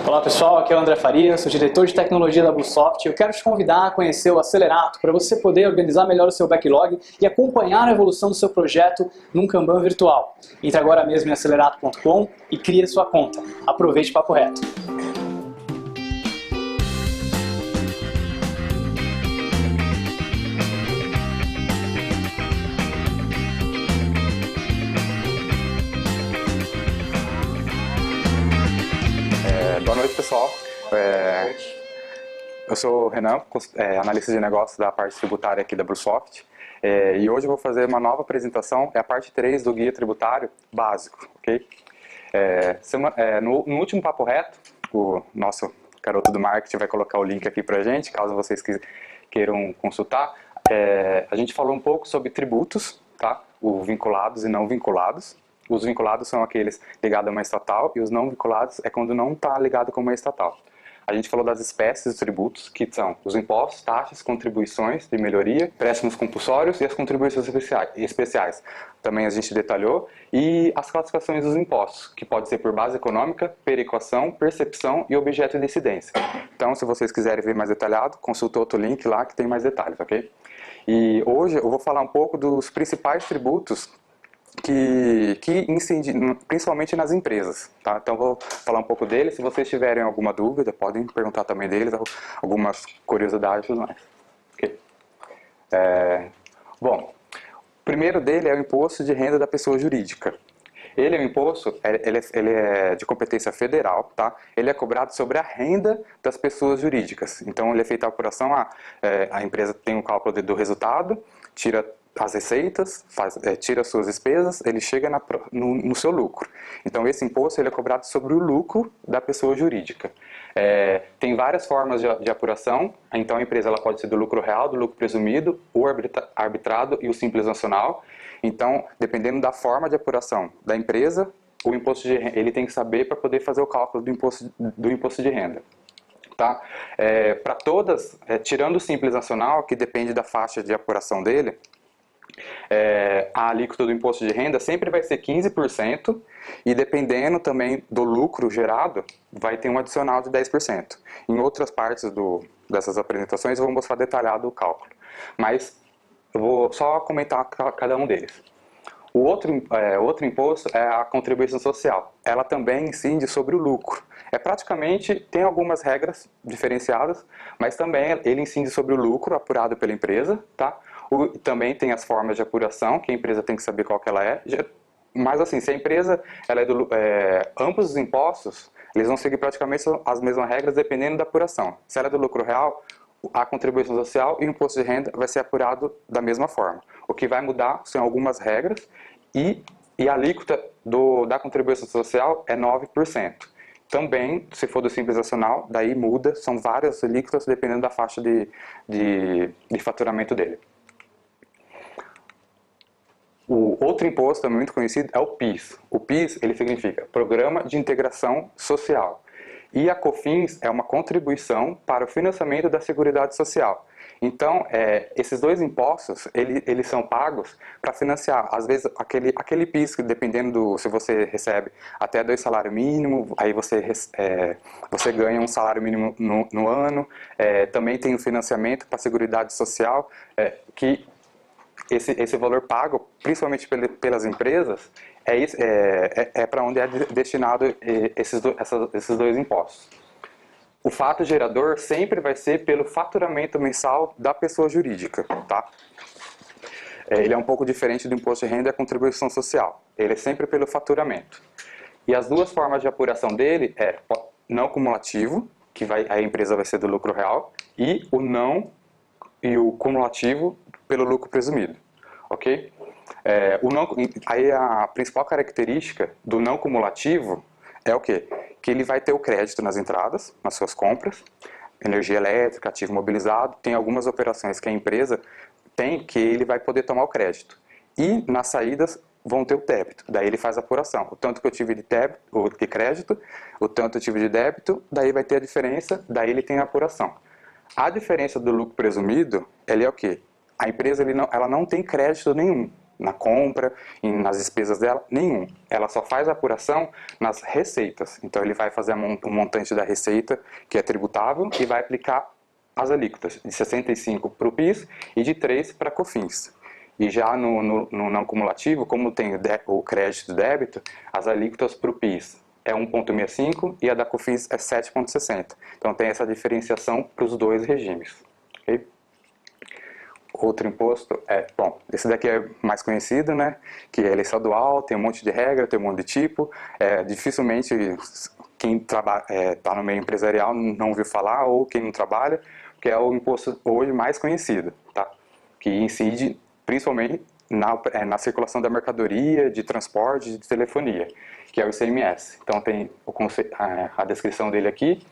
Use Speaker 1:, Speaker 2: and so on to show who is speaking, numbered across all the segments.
Speaker 1: Olá pessoal, aqui é o André Faria, sou diretor de tecnologia da Bluesoft. Eu quero te convidar a conhecer o Acelerato para você poder organizar melhor o seu backlog e acompanhar a evolução do seu projeto num Kanban virtual. Entre agora mesmo em acelerato.com e crie sua conta. Aproveite o papo reto.
Speaker 2: Boa noite, pessoal. Eu sou o Renan, analista de negócios da parte tributária aqui da Bluesoft. E hoje eu vou fazer uma nova apresentação, é a parte 3 do Guia Tributário Básico, ok? No último Papo Reto, o nosso garoto do marketing vai colocar o link aqui pra gente, caso vocês queiram consultar. A gente falou um pouco sobre tributos, tá? Os vinculados e não vinculados. Os vinculados são aqueles ligados a uma estatal e os não vinculados é quando não está ligado com uma estatal. A gente falou das espécies de tributos, que são os impostos, taxas, contribuições de melhoria, empréstimos compulsórios e as contribuições especiais. Também a gente detalhou. E as classificações dos impostos, que pode ser por base econômica, perequação, percepção e objeto de incidência. Então, se vocês quiserem ver mais detalhado, consulta outro link lá que tem mais detalhes, ok? E hoje eu vou falar um pouco dos principais tributos que incidem principalmente nas empresas, tá? Então vou falar um pouco deles. Se vocês tiverem alguma dúvida, podem perguntar também deles, algumas curiosidades e tudo mais. Okay. Bom, o primeiro dele é o imposto de renda da pessoa jurídica. Ele é um imposto, ele é de competência federal, tá? Ele é cobrado sobre a renda das pessoas jurídicas. Então ele é feita a apuração, a empresa tem um cálculo do resultado, tira as receitas, tira as suas despesas, ele chega no seu lucro. Então esse imposto ele é cobrado sobre o lucro da pessoa jurídica. Tem várias formas de apuração, então a empresa ela pode ser do lucro real, do lucro presumido, o arbitrado e o simples nacional. Então, dependendo da forma de apuração da empresa, o imposto de renda, ele tem que saber para poder fazer o cálculo do imposto de renda. Tá? Para todas, tirando o simples nacional, que depende da faixa de apuração dele, a alíquota do imposto de renda sempre vai ser 15% e dependendo também do lucro gerado, vai ter um adicional de 10%. Em outras partes dessas apresentações eu vou mostrar detalhado o cálculo, mas eu vou só comentar cada um deles. O outro imposto é a contribuição social. Ela também incide sobre o lucro. Praticamente, tem algumas regras diferenciadas, mas também ele incide sobre o lucro apurado pela empresa, tá? Também tem as formas de apuração, que a empresa tem que saber qual que ela é. Mas assim, se a empresa ela ambos os impostos, eles vão seguir praticamente as mesmas regras dependendo da apuração. Se ela é do lucro real, a contribuição social e o imposto de renda vai ser apurado da mesma forma. O que vai mudar são algumas regras e a alíquota da contribuição social é 9%. Também, se for do Simples Nacional, daí muda, são várias alíquotas dependendo da faixa de faturamento dele. O outro imposto também muito conhecido é o PIS. O PIS, ele significa Programa de Integração Social. E a COFINS é uma contribuição para o financiamento da Seguridade Social. Então, esses dois impostos, eles são pagos para financiar, às vezes, aquele PIS, que dependendo se você recebe até 2 salários mínimos, aí você ganha um salário mínimo no ano. Também tem o financiamento para a Seguridade Social, que esse valor pago, principalmente pelas empresas, para onde é destinado esses dois impostos. O fato gerador sempre vai ser pelo faturamento mensal da pessoa jurídica, tá? Ele é um pouco diferente do imposto de renda e a contribuição social. Ele é sempre pelo faturamento. E as duas formas de apuração dele não cumulativo, que a empresa vai ser do lucro real, e o cumulativo pelo lucro presumido, ok? Aí a principal característica do não cumulativo é o quê? Que ele vai ter o crédito nas entradas, nas suas compras, energia elétrica, ativo mobilizado, tem algumas operações que a empresa tem que ele vai poder tomar o crédito. E nas saídas vão ter o débito, daí ele faz a apuração. O tanto que eu tive de crédito, o tanto eu tive de débito, daí vai ter a diferença, daí ele tem a apuração. A diferença do lucro presumido, ele é o quê? A empresa ela não tem crédito nenhum. na compra, nas despesas dela, nenhum. Ela só faz a apuração nas receitas. Então ele vai fazer o montante da receita, que é tributável, e vai aplicar as alíquotas de 65% para o PIS e de 3% para a COFINS. E já no não cumulativo, como tem o crédito e débito, as alíquotas para o PIS é 1,65 e a da COFINS é 7,60. Então tem essa diferenciação para os dois regimes. Okay? Outro imposto bom, esse daqui é mais conhecido, né? Que é estadual, tem um monte de regra, tem um monte de tipo. Dificilmente quem está no meio empresarial não ouviu falar, ou quem não trabalha, que é o imposto hoje mais conhecido, tá? Que incide principalmente na circulação da mercadoria, de transporte, de telefonia, que é o ICMS. Então tem a descrição dele aqui.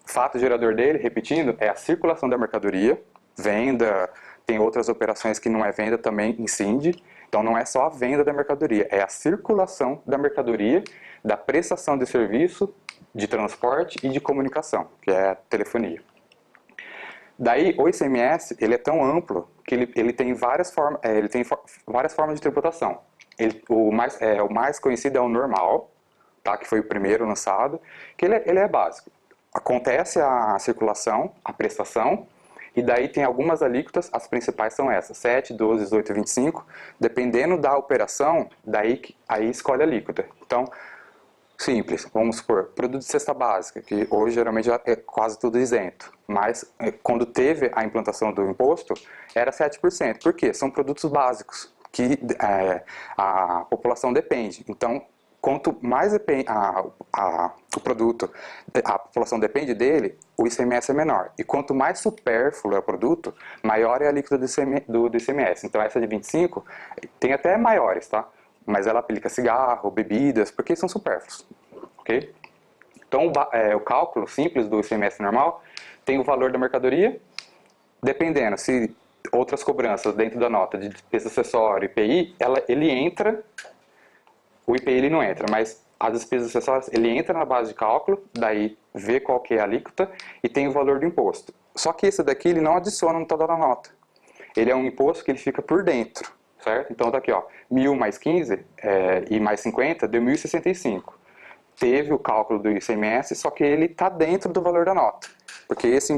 Speaker 2: Fato gerador dele, repetindo, é a circulação da mercadoria, venda, tem outras operações que não é venda também incide. Então não é só a venda da mercadoria, é a circulação da mercadoria, da prestação de serviço, de transporte e de comunicação, que é a telefonia. Daí o ICMS ele é tão amplo que ele tem várias formas, várias formas de tributação. O mais conhecido é o normal, tá? Que foi o primeiro lançado, que ele é básico. Acontece a circulação, a prestação, e daí tem algumas alíquotas, as principais são essas, 7, 12, 18 e 25, dependendo da operação, aí escolhe a alíquota. Então, simples, vamos supor, produto de cesta básica, que hoje geralmente é quase tudo isento, mas quando teve a implantação do imposto, era 7%. Por quê? São produtos básicos, que a população depende. Então, quanto mais o produto, a população depende dele, o ICMS é menor. E quanto mais supérfluo é o produto, maior é a alíquota do ICMS. Então essa de 25 tem até maiores, tá? Mas ela aplica cigarro, bebidas, porque são supérfluos. Ok? Então o cálculo simples do ICMS normal tem o valor da mercadoria, dependendo se outras cobranças dentro da nota de despesa acessória, IPI, ele entra. O IPI ele não entra, mas as despesas acessórias, ele entra na base de cálculo, daí vê qual que é a alíquota e tem o valor do imposto. Só que esse daqui ele não adiciona no total da nota. Ele é um imposto que ele fica por dentro, certo? Então tá aqui, ó, 1.000 mais 15 e mais 50 deu 1.065. Teve o cálculo do ICMS, só que ele está dentro do valor da nota. Porque esse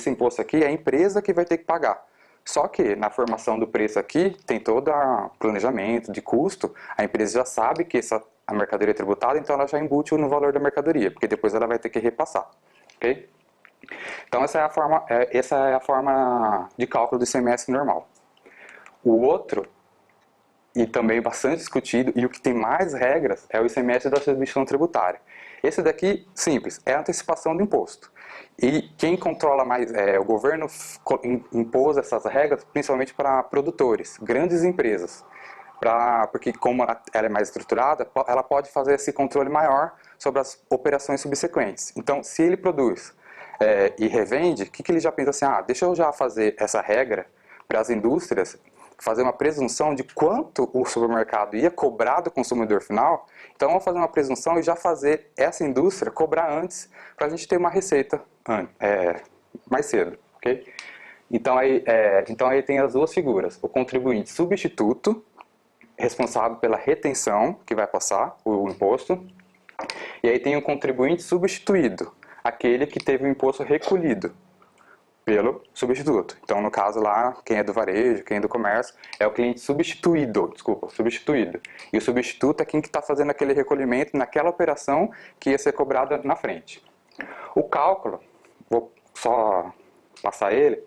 Speaker 2: imposto aqui é a empresa que vai ter que pagar. Só que na formação do preço aqui tem todo o planejamento de custo, a empresa já sabe que a mercadoria é tributada, então ela já embute no valor da mercadoria, porque depois ela vai ter que repassar. Okay? Então essa é a forma de cálculo do ICMS normal. O outro, e também bastante discutido, e o que tem mais regras, é o ICMS da substituição tributária. Esse daqui, simples, é a antecipação do imposto. E quem controla mais, o governo impôs essas regras principalmente para produtores, grandes empresas. Porque como ela é mais estruturada, ela pode fazer esse controle maior sobre as operações subsequentes. Então, se ele produz e revende, o que ele já pensa assim, deixa eu já fazer essa regra para as indústrias, fazer uma presunção de quanto o supermercado ia cobrar do consumidor final, então vamos fazer uma presunção e já fazer essa indústria cobrar antes, para a gente ter uma receita mais cedo, ok? Então aí tem as duas figuras, o contribuinte substituto, responsável pela retenção, que vai passar o imposto, e aí tem o contribuinte substituído, aquele que teve o imposto recolhido pelo substituto. Então, no caso lá, quem é do varejo, quem é do comércio, é o cliente substituído. E o substituto é quem que está fazendo aquele recolhimento naquela operação que ia ser cobrada na frente. O cálculo, vou só passar ele,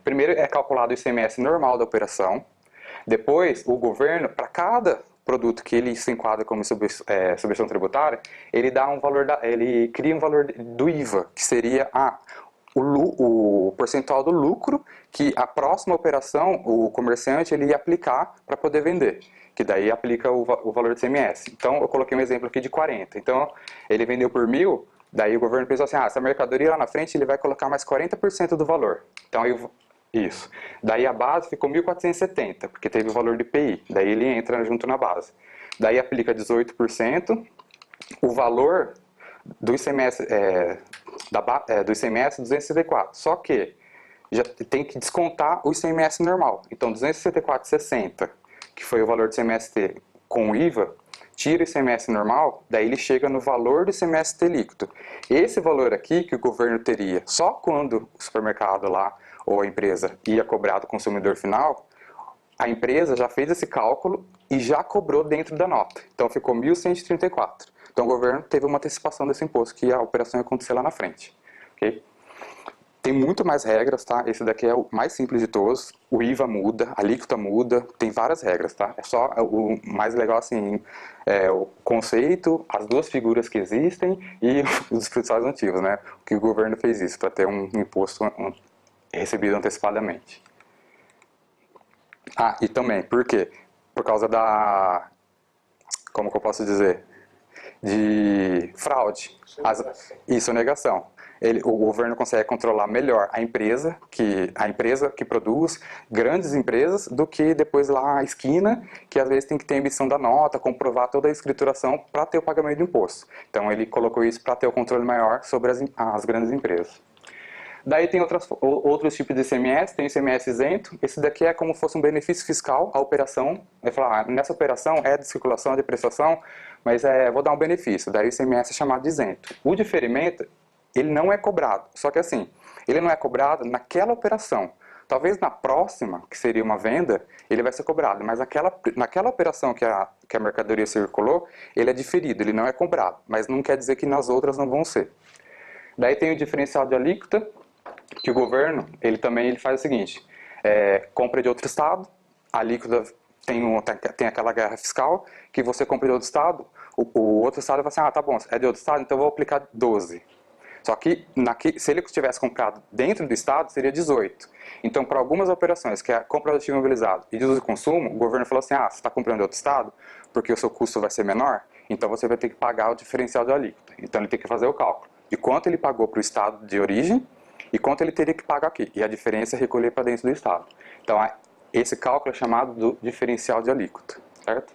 Speaker 2: primeiro é calculado o ICMS normal da operação, depois o governo, para cada produto que ele se enquadra como substituição tributária, ele dá um valor, ele cria um valor do IVA, que seria o percentual do lucro que a próxima operação, o comerciante, ele ia aplicar para poder vender, que daí aplica o valor do ICMS. Então, eu coloquei um exemplo aqui de 40. Então, ele vendeu por 1.000, daí o governo pensou assim, essa mercadoria lá na frente ele vai colocar mais 40% do valor. Então, isso. Daí a base ficou 1.470, porque teve o valor de IPI, daí ele entra junto na base. Daí aplica 18%, o valor do ICMS do ICMS 264, só que já tem que descontar o ICMS normal. Então 264,60 que foi o valor do ICMS com o IVA, tira o ICMS normal, daí ele chega no valor do ICMS líquido. Esse valor aqui que o governo teria só quando o supermercado lá ou a empresa ia cobrar do consumidor final, a empresa já fez esse cálculo e já cobrou dentro da nota. Então ficou 1.134. Então o governo teve uma antecipação desse imposto, que a operação ia acontecer lá na frente. Okay? Tem muito mais regras, tá? Esse daqui é o mais simples de todos. O IVA muda, a alíquota muda, tem várias regras, tá? É só o mais legal, assim, o conceito, as duas figuras que existem e os principais motivos, né? Que o governo fez isso, para ter um imposto recebido antecipadamente. Ah, e também, por quê? Por causa da... Como que eu posso dizer? De fraude. Sonegação. O governo consegue controlar melhor a empresa que produz, grandes empresas, do que depois lá a esquina, que às vezes tem que ter emissão da nota, comprovar toda a escrituração para ter o pagamento do imposto. Então ele colocou isso para ter o controle maior sobre as grandes empresas. Daí tem outros tipos de ICMS, tem o ICMS isento. Esse daqui é como se fosse um benefício fiscal, a operação. Vai falar, nessa operação é de circulação, é de prestação, mas vou dar um benefício. Daí o ICMS é chamado de isento. O diferimento, ele não é cobrado. Só que assim, ele não é cobrado naquela operação. Talvez na próxima, que seria uma venda, ele vai ser cobrado. Mas naquela operação que a mercadoria circulou, ele é diferido, ele não é cobrado. Mas não quer dizer que nas outras não vão ser. Daí tem o diferencial de alíquota, que o governo, ele faz o seguinte, compra de outro estado, a alíquota tem aquela guerra fiscal, que você compra de outro estado, o outro estado vai assim, tá bom, é de outro estado, então eu vou aplicar 12. Só que se ele tivesse comprado dentro do estado, seria 18. Então, para algumas operações, que é compra de imobilizado e de uso de consumo, o governo falou assim, você está comprando de outro estado, porque o seu custo vai ser menor, então você vai ter que pagar o diferencial de alíquota. Então, ele tem que fazer o cálculo de quanto ele pagou para o estado de origem e quanto ele teria que pagar aqui. E a diferença é recolher para dentro do estado. Então, esse cálculo é chamado do diferencial de alíquota, certo?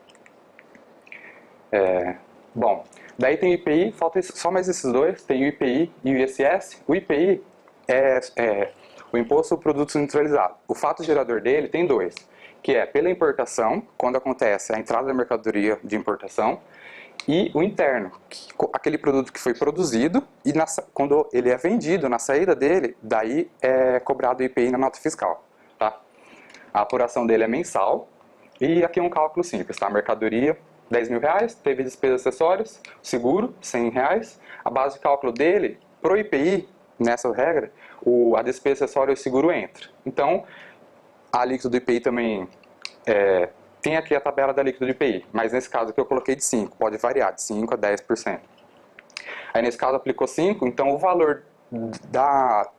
Speaker 2: Bom, daí tem o IPI, falta só mais esses dois, tem o IPI e o ISS. O IPI é o Imposto sobre Produtos Industrializados. O fato gerador dele tem dois, que é pela importação, quando acontece a entrada da mercadoria de importação, e o interno, aquele produto que foi produzido e quando ele é vendido, na saída dele, daí é cobrado o IPI na nota fiscal. Tá? A apuração dele é mensal e aqui é um cálculo simples. Tá? A mercadoria, R$10.000, teve despesas acessórias, seguro, R$100. A base de cálculo dele, pro IPI, nessa regra, a despesa acessória e o seguro entra. Então, a alíquota do IPI também tem aqui a tabela da alíquota do IPI, mas nesse caso aqui eu coloquei de 5, pode variar de 5 a 10%. Aí nesse caso aplicou 5, então o valor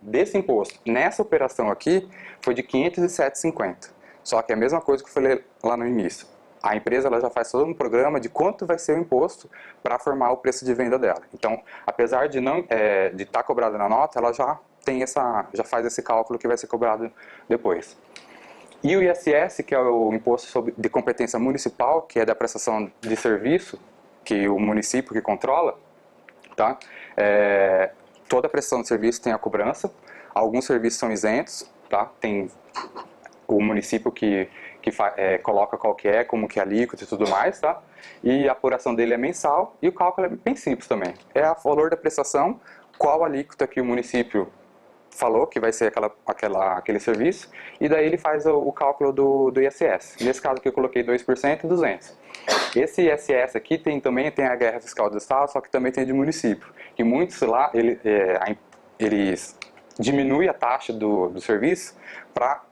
Speaker 2: desse imposto nessa operação aqui foi de R$ 507,50. Só que é a mesma coisa que eu falei lá no início. A empresa ela já faz todo um programa de quanto vai ser o imposto para formar o preço de venda dela. Então, apesar de não de estar cobrado na nota, ela já faz esse cálculo que vai ser cobrado depois. E o ISS, que é o Imposto de Competência Municipal, que é da prestação de serviço, que o município que controla, tá? Toda prestação de serviço tem a cobrança, alguns serviços são isentos, tá? Tem o município que coloca qual que é, como que é a alíquota e tudo mais, tá? E a apuração dele é mensal e o cálculo é bem simples também. É o valor da prestação, qual alíquota que o município falou que vai ser aquele serviço, e daí ele faz o cálculo do ISS. Nesse caso aqui eu coloquei 2% e 200. Esse ISS aqui também tem a guerra fiscal do estado, só que também tem de município. Que muitos lá, eles diminuem a taxa do serviço para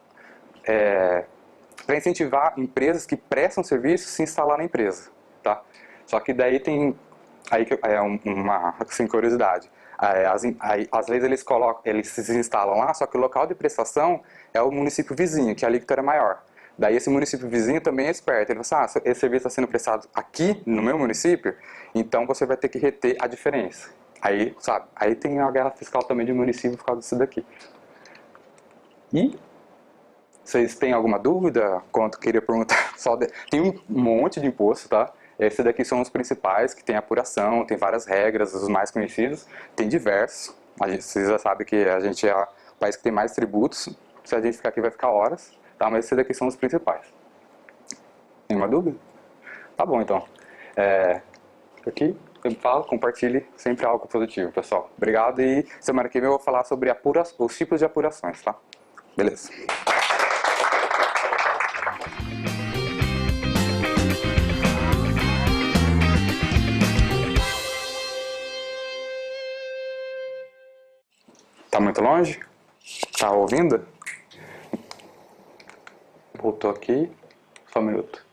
Speaker 2: incentivar empresas que prestam serviço se instalar na empresa. Tá? Só que daí tem uma assim, curiosidade. Às vezes eles se instalam lá, só que o local de prestação é o município vizinho, que a alíquota era maior. Daí esse município vizinho também é esperto. Ele fala assim, esse serviço está sendo prestado aqui, no meu município, então você vai ter que reter a diferença. Aí tem a guerra fiscal também de município por causa disso daqui. E vocês têm alguma dúvida? Quanto queria perguntar? Tem um monte de imposto, tá? Esses daqui são os principais, que tem apuração, tem várias regras, os mais conhecidos. Tem diversos. Vocês já sabem que a gente é o país que tem mais tributos. Se a gente ficar aqui vai ficar horas, tá? Mas esses daqui são os principais. Nenhuma dúvida? Tá bom, então. Aqui, eu falo, compartilhe sempre algo positivo, pessoal. Obrigado e semana que vem eu vou falar sobre os tipos de apurações, tá? Beleza. Tá muito longe? Tá ouvindo? Voltou aqui. Só um minuto.